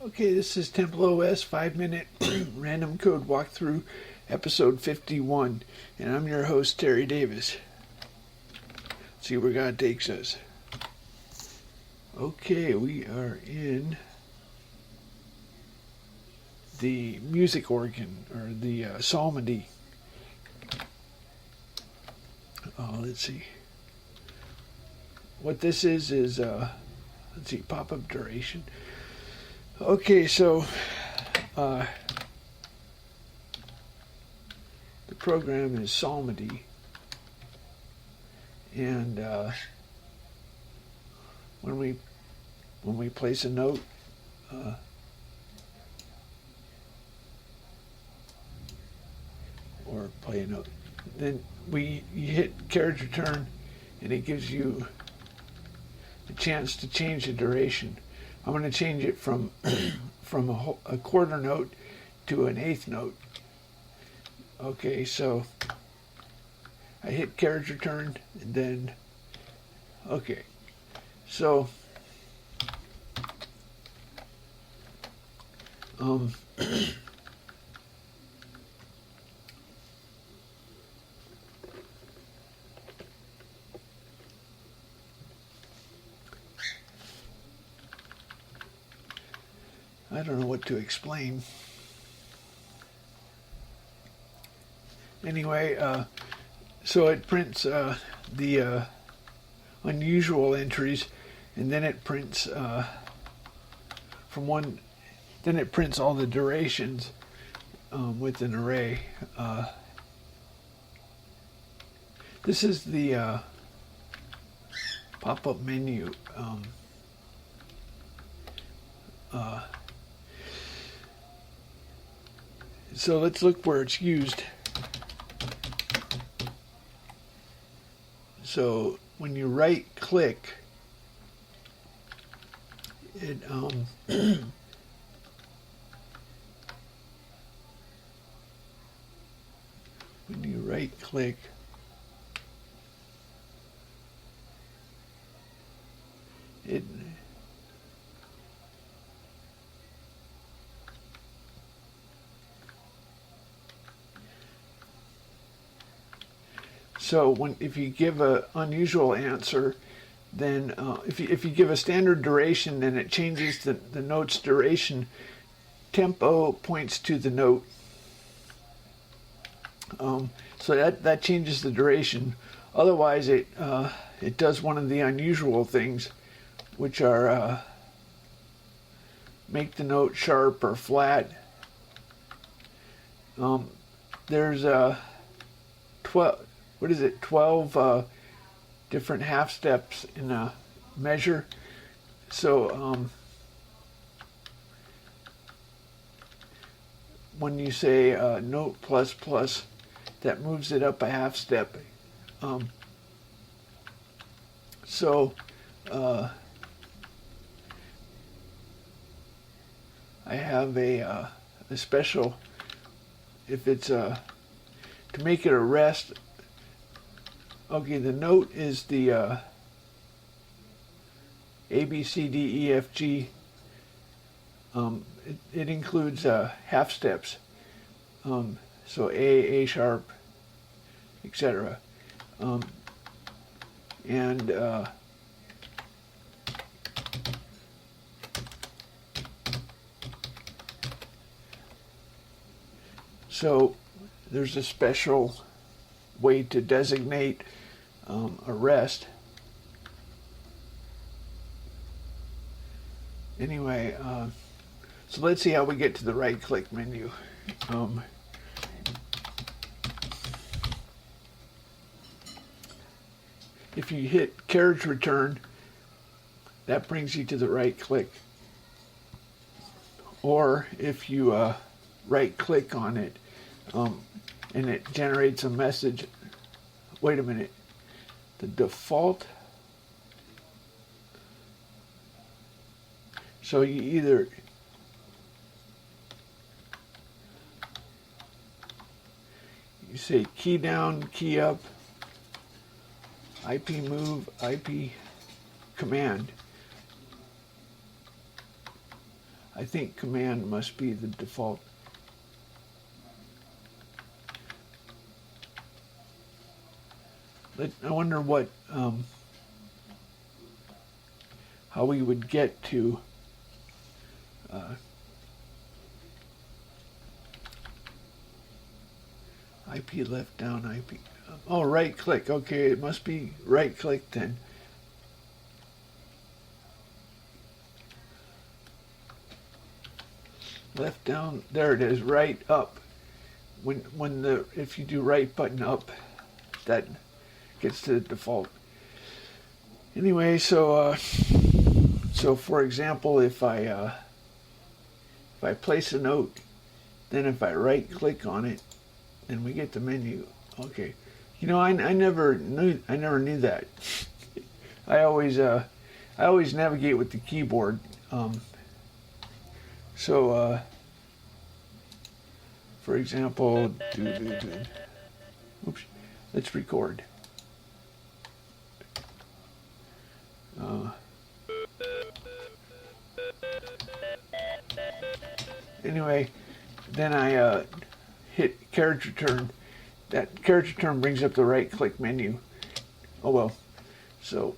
Okay, this is TempleOS 5-minute random code walkthrough, episode 51, and I'm your host, Terry Davis. Let's see where God takes us. Okay, we are in the music organ, or the psalmody. Let's see. What this is, let's see, pop-up duration. Okay, so the program is psalmody, and when we place a note, or play a note, then you hit carriage return, and it gives you a chance to change the duration. I'm going to change it from a quarter note to an eighth note. Okay, so I hit carriage return, and then, okay, so I don't know what to explain. Anyway, so it prints the unusual entries, and then it prints then it prints all the durations with an array. This is the pop-up menu. So let's look where it's used. So when you right click, it when you right click, it so if you give an unusual answer, then if you give a standard duration, then it changes the note's duration. Tempo points to the note, so that changes the duration. Otherwise, it does one of the unusual things, which are make the note sharp or flat. There's 12 different half steps in a measure. So when you say note plus plus, that moves it up a half step. I have a special, if it's to make it a rest. Okay, the note is the A, B, C, D, E, F, G. It includes half steps. So A sharp, etc. So there's a special way to designate a rest. Anyway, so let's see how we get to the right click menu. If you hit carriage return, that brings you to the right click. Or if you right click on it, and it generates a message. Wait a minute. The default. So you say key down, key up, IP move, IP command. I think command must be the default. I wonder what, how we would get to IP left down, IP. Oh, right click. Okay, it must be right click then. Left down, there it is, right up. If you do right button up, that gets to the default. Anyway, so for example, if I place a note, then if I right click on it, then we get the menu. Okay, you know, I never knew that. I always navigate with the keyboard. For example, oops, let's record. Anyway, then I hit carriage return. That carriage return brings up the right click menu. Oh well. So